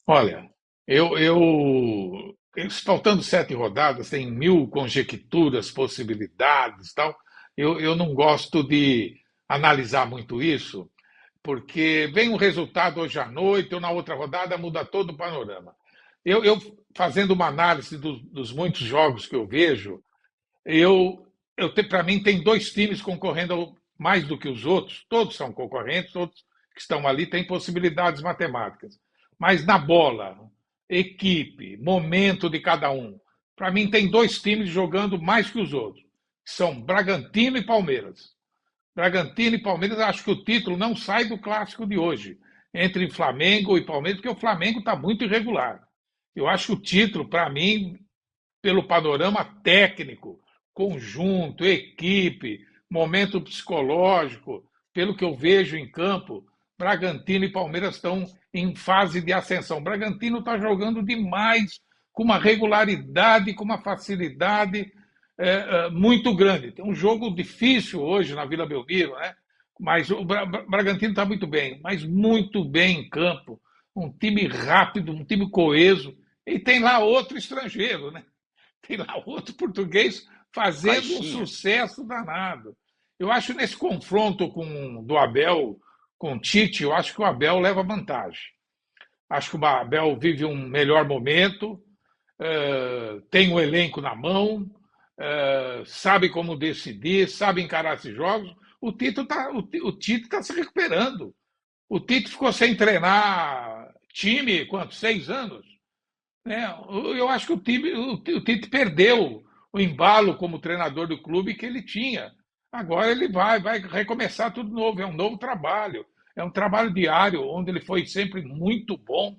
Olha, faltando 7 rodadas, tem mil conjecturas, possibilidades, tal. Eu não gosto de analisar muito isso, porque vem um resultado hoje à noite ou na outra rodada muda todo o panorama. Eu fazendo uma análise dos muitos jogos que eu vejo, para mim tem dois times concorrendo mais do que os outros. Todos são concorrentes, todos que estão ali têm possibilidades matemáticas. Mas na bola, equipe, momento de cada um, para mim tem dois times jogando mais que os outros. Que são Bragantino e Palmeiras. Bragantino e Palmeiras, acho que o título não sai do clássico de hoje, entre Flamengo e Palmeiras, porque o Flamengo está muito irregular. Eu acho que o título, para mim, pelo panorama técnico, conjunto, equipe, momento psicológico, pelo que eu vejo em campo, Bragantino e Palmeiras estão em fase de ascensão. Bragantino está jogando demais, com uma regularidade, com uma facilidade muito grande. Tem um jogo difícil hoje na Vila Belmiro, né? Mas o Bragantino está muito bem, mas muito bem em campo. Um time rápido, um time coeso. E tem lá outro estrangeiro, né? Tem lá outro português fazendo um Caixinha. sucesso danado. Eu acho nesse confronto do Abel com o Tite, eu acho que o Abel leva vantagem. Acho que o Abel vive um melhor momento, tem o elenco na mão, sabe como decidir, sabe encarar esses jogos. O Tite está se recuperando. O Tite ficou sem treinar time, quanto? 6 anos? É, eu acho que o Tite perdeu o embalo como treinador do clube que ele tinha. Agora ele vai recomeçar tudo novo, é um novo trabalho. É um trabalho diário, onde ele foi sempre muito bom.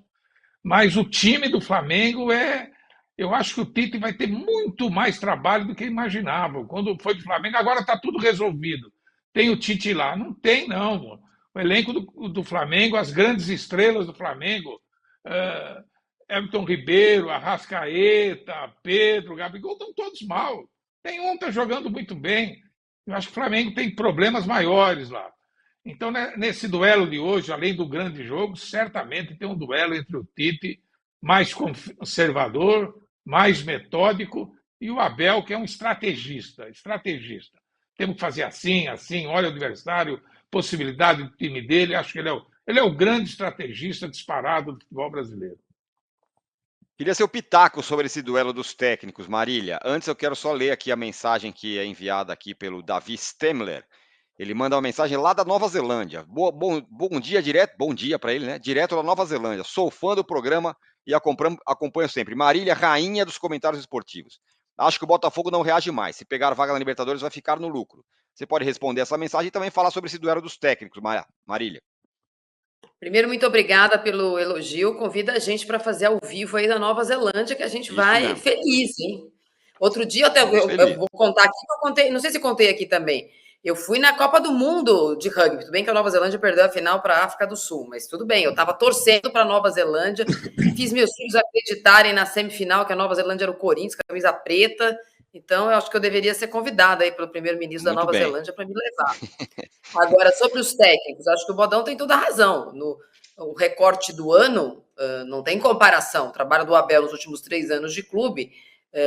Mas o time do Flamengo é. Eu acho que o Tite vai ter muito mais trabalho do que imaginava. Quando foi do Flamengo, agora está tudo resolvido. Tem o Tite lá? Não tem, não. O elenco do Flamengo, as grandes estrelas do Flamengo, uh, Everton Ribeiro, Arrascaeta, Pedro, Gabigol, estão todos mal. Tem um que está jogando muito bem. Eu acho que o Flamengo tem problemas maiores lá. Então, né, nesse duelo de hoje, além do grande jogo, certamente tem um duelo entre o Tite, mais conservador, mais metódico, e o Abel, que é um estrategista. Estrategista. Temos que fazer assim, assim, olha o adversário, possibilidade do time dele. Acho que ele é o grande estrategista disparado do futebol brasileiro. Queria seu pitaco sobre esse duelo dos técnicos, Marília. Antes eu quero só ler aqui a mensagem que é enviada aqui pelo Davi Stemler. Ele manda uma mensagem lá da Nova Zelândia. Bom dia direto, bom dia para ele, né? Direto da Nova Zelândia. Sou fã do programa e acompanho sempre. Marília, rainha dos comentários esportivos. Acho que o Botafogo não reage mais. Se pegar vaga na Libertadores, vai ficar no lucro. Você pode responder essa mensagem e também falar sobre esse duelo dos técnicos, Marília. Primeiro, muito obrigada pelo elogio. Convida a gente para fazer ao vivo aí da Nova Zelândia, que a gente Isso vai mesmo. feliz, hein? Outro dia, até Vamos eu feliz. vou contar aqui, que eu contei, não sei se contei aqui também. Eu fui na Copa do Mundo de rugby. Tudo bem que a Nova Zelândia perdeu a final para a África do Sul, mas tudo bem. Eu estava torcendo para a Nova Zelândia, fiz meus filhos acreditarem na semifinal que a Nova Zelândia era o Corinthians, camisa preta. Então, eu acho que eu deveria ser convidada aí pelo primeiro-ministro da Muito Nova bem. Zelândia para me levar. Agora, sobre os técnicos, acho que o Bodão tem toda a razão. O recorte do ano não tem comparação. O trabalho do Abel nos últimos 3 anos de clube,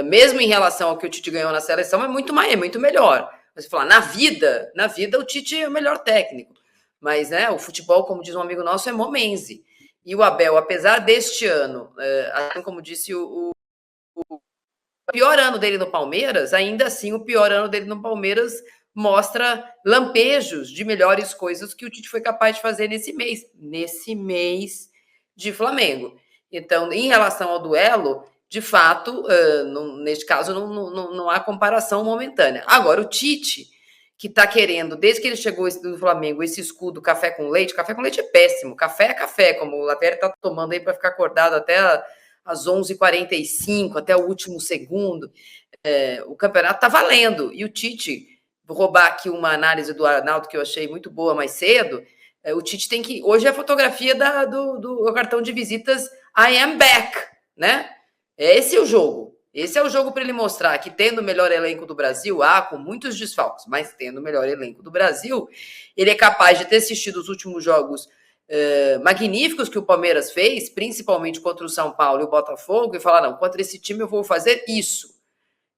mesmo em relação ao que o Tite ganhou na seleção, é muito melhor. Você falar, na vida o Tite é o melhor técnico. Mas né, o futebol, como diz um amigo nosso, é momense. E o Abel, apesar deste ano, assim como disse o pior ano dele no Palmeiras, ainda assim o pior ano dele no Palmeiras mostra lampejos de melhores coisas que o Tite foi capaz de fazer nesse mês de Flamengo. Então, em relação ao duelo, de fato, neste caso, não há comparação momentânea. Agora, o Tite, que está querendo, desde que ele chegou no Flamengo, esse escudo café com leite é péssimo, café é café, como o Lapierre está tomando aí para ficar acordado até às 11h45, até o último segundo. O campeonato está valendo. E o Tite, vou roubar aqui uma análise do Arnaldo que eu achei muito boa mais cedo. O Tite tem que. Hoje é a fotografia do cartão de visitas I am back, né? Esse é o jogo. Esse é o jogo para ele mostrar que, tendo o melhor elenco do Brasil, com muitos desfalques, mas tendo o melhor elenco do Brasil, ele é capaz de ter assistido os últimos jogos magníficos que o Palmeiras fez, principalmente contra o São Paulo e o Botafogo, e falar, não, contra esse time eu vou fazer isso.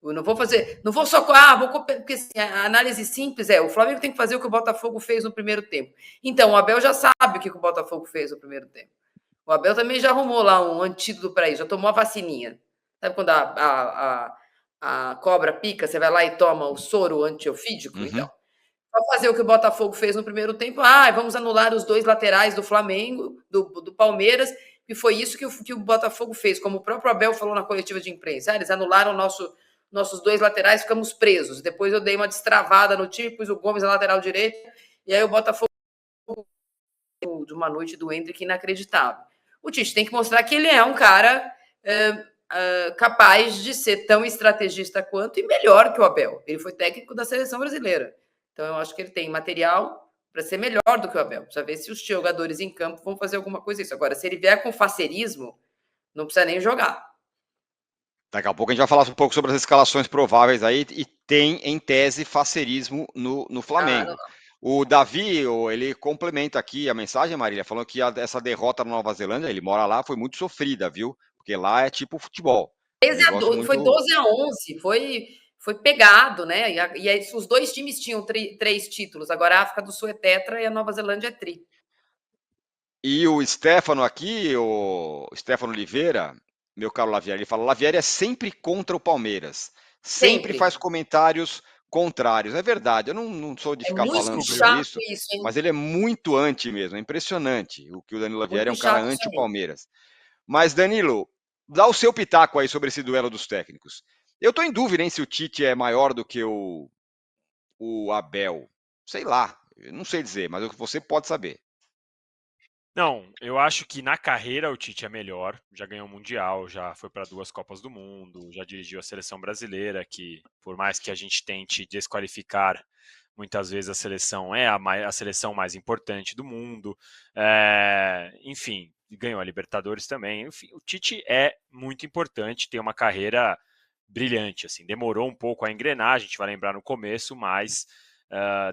Eu não vou fazer, não vou só, porque assim, a análise simples o Flamengo tem que fazer o que o Botafogo fez no primeiro tempo. Então, o Abel já sabe o que o Botafogo fez no primeiro tempo. O Abel também já arrumou lá um antídoto para isso, já tomou a vacininha. Sabe quando a cobra pica, você vai lá e toma o soro antiofídico? Uhum. Então, para fazer o que o Botafogo fez no primeiro tempo, vamos anular os 2 laterais do Flamengo, do Palmeiras, e foi isso que o Botafogo fez, como o próprio Abel falou na coletiva de imprensa. Eles anularam nossos 2 laterais, ficamos presos. Depois eu dei uma destravada no time, pus o Gomes na lateral direita, e aí o Botafogo de uma noite do Endrick inacreditável. O Tite tem que mostrar que ele é um cara capaz de ser tão estrategista quanto e melhor que o Abel. Ele foi técnico da seleção brasileira. Então eu acho que ele tem material para ser melhor do que o Abel. Precisa ver se os jogadores em campo vão fazer alguma coisa isso. Agora, se ele vier com facerismo, não precisa nem jogar. Daqui a pouco a gente vai falar um pouco sobre as escalações prováveis aí, e tem, em tese, facerismo no Flamengo. O Davi, ele complementa aqui a mensagem, Marília, falando que essa derrota na Nova Zelândia, ele mora lá, foi muito sofrida, viu? Porque lá é tipo futebol. Foi 12-11, foi pegado, né? E aí, os 2 times tinham 3 títulos, agora a África do Sul é tetra e a Nova Zelândia é tri. E o Stefano aqui, o Stefano Oliveira, meu caro Lavieri, ele fala: Lavieri é sempre contra o Palmeiras. Sempre faz comentários contrários. É verdade, eu não sou de ficar falando sobre isso, mas ele é muito anti mesmo. É impressionante o que o Danilo Lavieri é um cara anti o Palmeiras. Mas, Danilo, dá o seu pitaco aí sobre esse duelo dos técnicos. Eu tô em dúvida, hein, se o Tite é maior do que o Abel. Sei lá, eu não sei dizer, mas você pode saber. Não, eu acho que na carreira o Tite é melhor, já ganhou o Mundial, já foi para 2 Copas do Mundo, já dirigiu a seleção brasileira, que por mais que a gente tente desqualificar, muitas vezes a seleção é a seleção mais importante do mundo, enfim, ganhou a Libertadores também. Enfim, o Tite é muito importante, tem uma carreira brilhante, assim, demorou um pouco a engrenar, a gente vai lembrar no começo, mas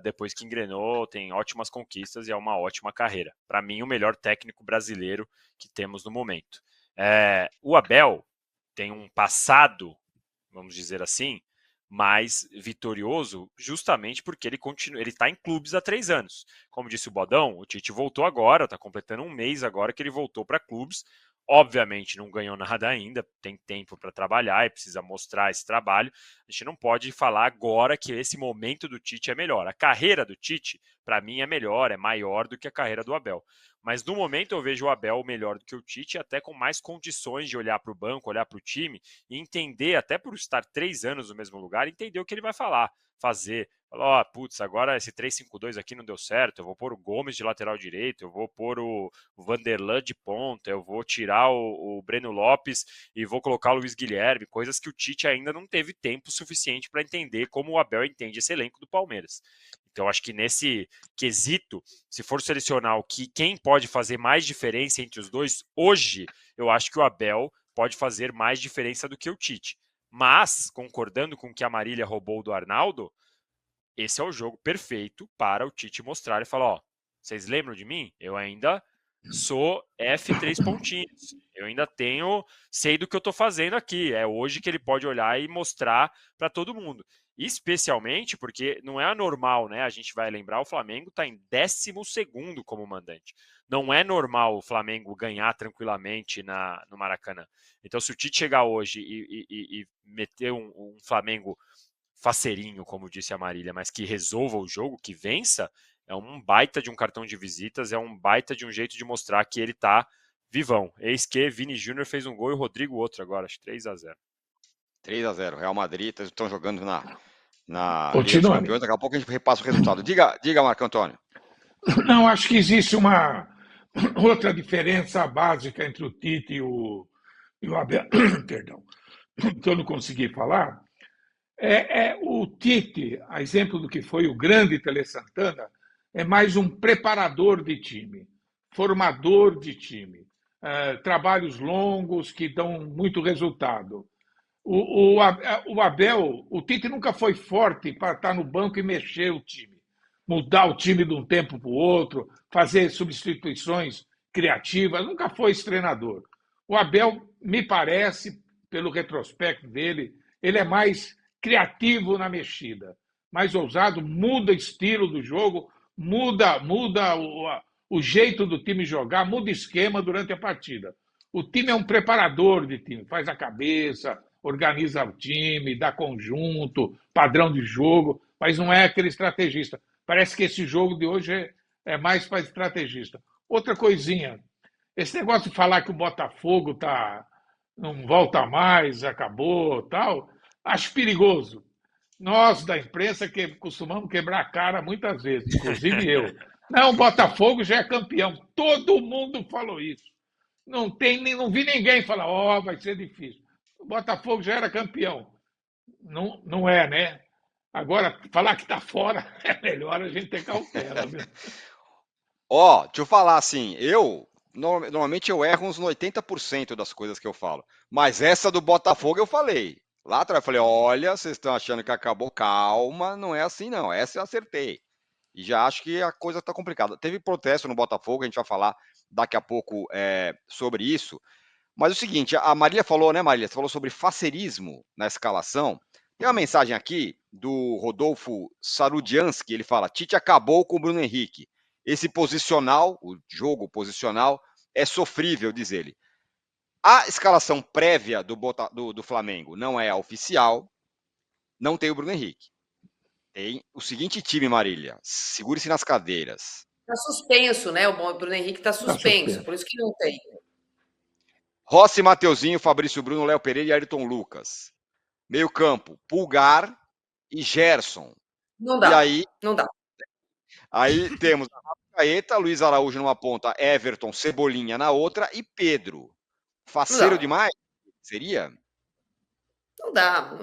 depois que engrenou, tem ótimas conquistas e é uma ótima carreira. Para mim, o melhor técnico brasileiro que temos no momento. O Abel tem um passado, vamos dizer assim, mais vitorioso, justamente porque ele está em clubes há 3 anos. Como disse o Bodão, o Tite voltou agora, está completando um mês agora que ele voltou para clubes. Obviamente não ganhou nada ainda, tem tempo para trabalhar e precisa mostrar esse trabalho. A gente não pode falar agora que esse momento do Tite é melhor. A carreira do Tite, para mim, é melhor, é maior do que a carreira do Abel. Mas no momento eu vejo o Abel melhor do que o Tite, até com mais condições de olhar para o banco, olhar para o time e entender, até por estar 3 anos no mesmo lugar, entender o que ele vai fazer. Falar, putz, agora esse 3-5-2 aqui não deu certo, eu vou pôr o Gomes de lateral direito, eu vou pôr o Vanderlan de ponta, eu vou tirar o Breno Lopes e vou colocar o Luiz Guilherme, coisas que o Tite ainda não teve tempo suficiente para entender como o Abel entende esse elenco do Palmeiras. Então, acho que nesse quesito, se for selecionar quem pode fazer mais diferença entre os dois, hoje, eu acho que o Abel pode fazer mais diferença do que o Tite. Mas, concordando com o que a Marília roubou do Arnaldo, esse é o jogo perfeito para o Tite mostrar e falar, vocês lembram de mim? Eu ainda sou F3 pontinhos. Eu ainda sei do que eu estou fazendo aqui. É hoje que ele pode olhar e mostrar para todo mundo. Especialmente porque não é anormal, né? A gente vai lembrar, o Flamengo está em 12º como mandante. Não é normal o Flamengo ganhar tranquilamente no Maracanã. Então, se o Tite chegar hoje e meter um Flamengo faceirinho, como disse a Marília, mas que resolva o jogo, que vença, é um baita de um cartão de visitas, é um baita de um jeito de mostrar que ele tá vivão. Eis que Vini Júnior fez um gol e o Rodrigo outro agora, acho que 3-0. 3-0, Real Madrid, estão jogando na Liga dos Campeões, daqui a pouco a gente repassa o resultado. Diga, Marco Antônio. Não, acho que existe uma outra diferença básica entre o Tite e o Abel, perdão, que eu não consegui falar, o Tite, a exemplo do que foi o grande Tele Santana, é mais um preparador de time, formador de time, trabalhos longos que dão muito resultado. O Abel, o Tite nunca foi forte para estar no banco e mexer o time. mudar o time de um tempo para o outro, fazer substituições criativas. Nunca foi esse treinador. O Abel, me parece, pelo retrospecto dele, ele é mais criativo na mexida, mais ousado, muda o estilo do jogo, muda o jeito do time jogar, muda o esquema durante a partida. O time é um preparador de time, faz a cabeça, organiza o time, dá conjunto, padrão de jogo, mas não é aquele estrategista. Parece que esse jogo de hoje é mais para estrategista. Outra coisinha, esse negócio de falar que o Botafogo não volta mais, acabou, tal, acho perigoso. Nós da imprensa que costumamos quebrar a cara muitas vezes, inclusive eu. Não, o Botafogo já é campeão. Todo mundo falou isso. Não vi ninguém falar, vai ser difícil. O Botafogo já era campeão. Não, não é, né? Agora, falar que está fora é melhor a gente ter cautela. Viu? Deixa eu falar assim, normalmente eu erro uns 80% das coisas que eu falo, mas essa do Botafogo eu falei. Lá atrás eu falei, olha, vocês estão achando que acabou, calma, não é assim não, essa eu acertei. E já acho que a coisa está complicada. Teve protesto no Botafogo, a gente vai falar daqui a pouco sobre isso. Mas é o seguinte, a Marília falou, né, Marília? Você falou sobre facerismo na escalação. Tem uma mensagem aqui do Rodolfo Sarudiansky, ele fala, Tite acabou com o Bruno Henrique. Esse posicional, o jogo posicional, é sofrível, diz ele. A escalação prévia do Flamengo não é a oficial, não tem o Bruno Henrique. Tem o seguinte time, Marília, segure-se nas cadeiras. Está suspenso, né? O Bruno Henrique está suspenso, por isso que não tem. Rossi, Mateuzinho, Fabrício Bruno, Léo Pereira e Ayrton Lucas. Meio campo, Pulgar e Gerson. Não dá, e aí, não dá. Aí temos Arrascaeta, Luiz Araújo numa ponta, Everton, Cebolinha na outra e Pedro. Faceiro demais? Seria? Não dá.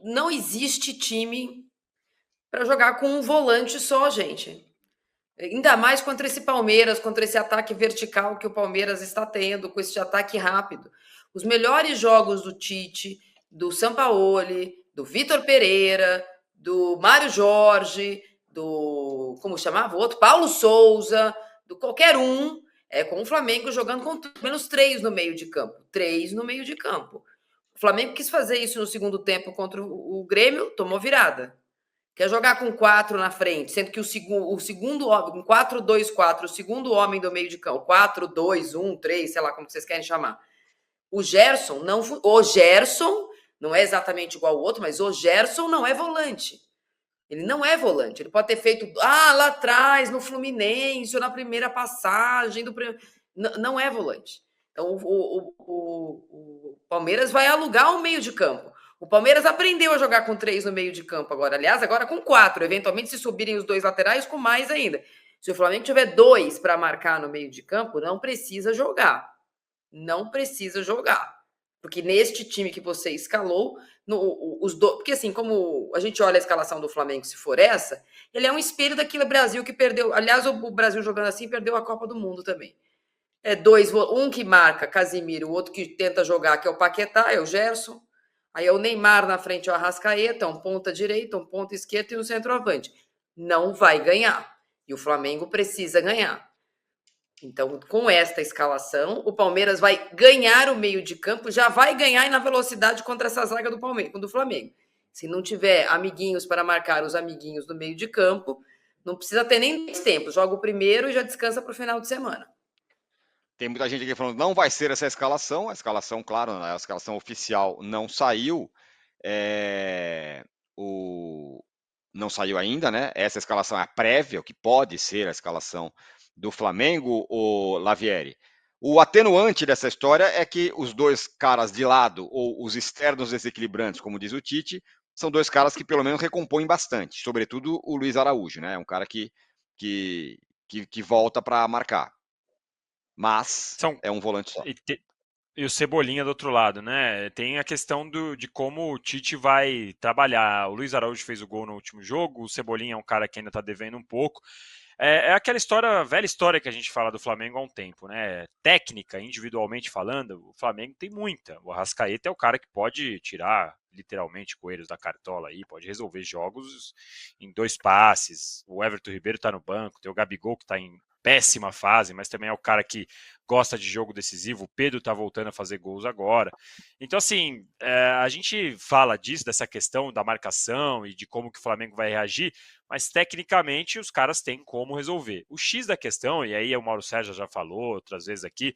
Não existe time para jogar com um volante só, gente. Ainda mais contra esse Palmeiras, contra esse ataque vertical que o Palmeiras está tendo, com esse ataque rápido. Os melhores jogos do Tite, do Sampaoli, do Vitor Pereira, do Mário Jorge, como chamava o outro? Paulo Souza, do qualquer um, com o Flamengo jogando com menos 3 no meio de campo. 3 no meio de campo. O Flamengo quis fazer isso no segundo tempo contra o Grêmio, tomou virada. Quer jogar com 4 na frente, sendo que o segundo homem, com 4-2-4, o segundo homem do meio de campo, 4-2-1-3, sei lá como vocês querem chamar. O Gerson não é exatamente igual ao outro, mas o Gerson não é volante. Ele não é volante. Ele pode ter feito lá atrás, no Fluminense, ou na primeira passagem. Não é volante. Então, o Palmeiras vai alugar um meio de campo. O Palmeiras aprendeu a jogar com 3 no meio de campo agora. Aliás, agora com 4. Eventualmente, se subirem os 2 laterais, com mais ainda. Se o Flamengo tiver 2 para marcar no meio de campo, não precisa jogar. Não precisa jogar. Porque neste time que você escalou, porque assim, como a gente olha a escalação do Flamengo, se for essa, ele é um espelho daquele Brasil que perdeu. Aliás, o Brasil jogando assim perdeu a Copa do Mundo também. Um que marca, Casimiro, o outro que tenta jogar, que é o Paquetá, é o Gerson. Aí é o Neymar na frente, o Arrascaeta, um ponta direita, um ponta esquerda e um centroavante. Não vai ganhar. E o Flamengo precisa ganhar. Então, com esta escalação, o Palmeiras vai ganhar o meio de campo, já vai ganhar na velocidade contra essa zaga do Flamengo. Se não tiver amiguinhos para marcar os amiguinhos do meio de campo, não precisa ter nem tempo. Joga o primeiro e já descansa para o final de semana. Tem muita gente aqui falando não vai ser essa escalação. A escalação, claro, a escalação oficial não saiu. Não saiu ainda, né? Essa escalação é a prévia, o que pode ser a escalação do Flamengo, o Lavieri. O atenuante dessa história é que os dois caras de lado, ou os externos desequilibrantes, como diz o Tite, são dois caras que pelo menos recompõem bastante, sobretudo o Luiz Araújo, né? É um cara que volta para marcar. Mas é um volante só. E o Cebolinha do outro lado, né? Tem a questão de como o Tite vai trabalhar. O Luiz Araújo fez o gol no último jogo, o Cebolinha é um cara que ainda tá devendo um pouco. É aquela história, velha história que a gente fala do Flamengo há um tempo, né? Técnica, individualmente falando, o Flamengo tem muita. O Arrascaeta é o cara que pode tirar literalmente coelhos da cartola aí, pode resolver jogos em 2 passes. O Everton Ribeiro tá no banco, tem o Gabigol que tá em péssima fase, mas também é o cara que gosta de jogo decisivo. O Pedro tá voltando a fazer gols agora. Então, assim, a gente fala disso, dessa questão da marcação e de como que o Flamengo vai reagir, mas tecnicamente os caras têm como resolver. O X da questão, e aí o Mauro Sérgio já falou outras vezes aqui,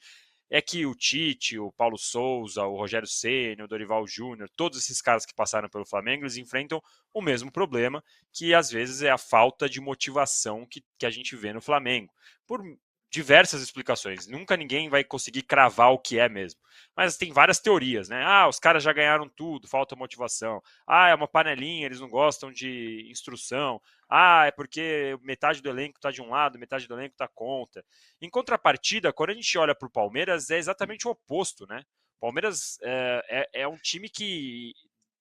é que o Tite, o Paulo Souza, o Rogério Ceni, o Dorival Júnior, todos esses caras que passaram pelo Flamengo, eles enfrentam o mesmo problema, que às vezes é a falta de motivação que a gente vê no Flamengo. Por diversas explicações. Nunca ninguém vai conseguir cravar o que é mesmo. Mas tem várias teorias, né? Ah, os caras já ganharam tudo, falta motivação. Ah, é uma panelinha, eles não gostam de instrução. Ah, é porque metade do elenco está de um lado, metade do elenco está contra. Em contrapartida, quando a gente olha para o Palmeiras, é exatamente o oposto, né? O Palmeiras é um time que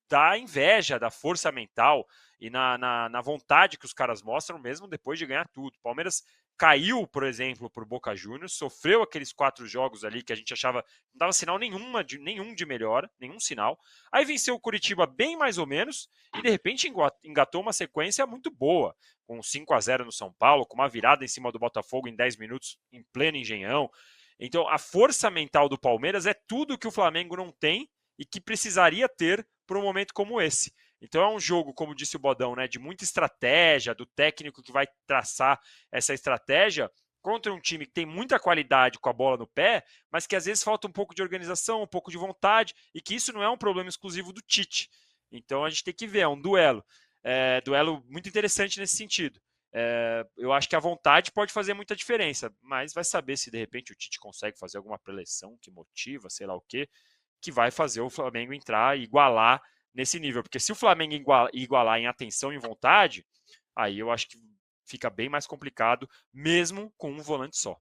dá inveja da força mental e na vontade que os caras mostram mesmo depois de ganhar tudo. O Palmeiras caiu, por exemplo, por Boca Juniors, sofreu aqueles 4 jogos ali que a gente achava não dava sinal nenhum de melhora, nenhum sinal. Aí venceu o Curitiba bem mais ou menos e de repente engatou uma sequência muito boa, com 5-0 no São Paulo, com uma virada em cima do Botafogo em 10 minutos em pleno Engenhão. Então a força mental do Palmeiras é tudo que o Flamengo não tem e que precisaria ter para um momento como esse. Então é um jogo, como disse o Bodão, né, de muita estratégia, do técnico que vai traçar essa estratégia contra um time que tem muita qualidade com a bola no pé, mas que às vezes falta um pouco de organização, um pouco de vontade, e que isso não é um problema exclusivo do Tite. Então a gente tem que ver, é um duelo. Duelo muito interessante nesse sentido. Eu acho que a vontade pode fazer muita diferença, mas vai saber se de repente o Tite consegue fazer alguma preleção que motiva, sei lá o quê, que vai fazer o Flamengo entrar e igualar nesse nível. Porque se o Flamengo igualar em atenção e vontade, aí eu acho que fica bem mais complicado, mesmo com um volante só.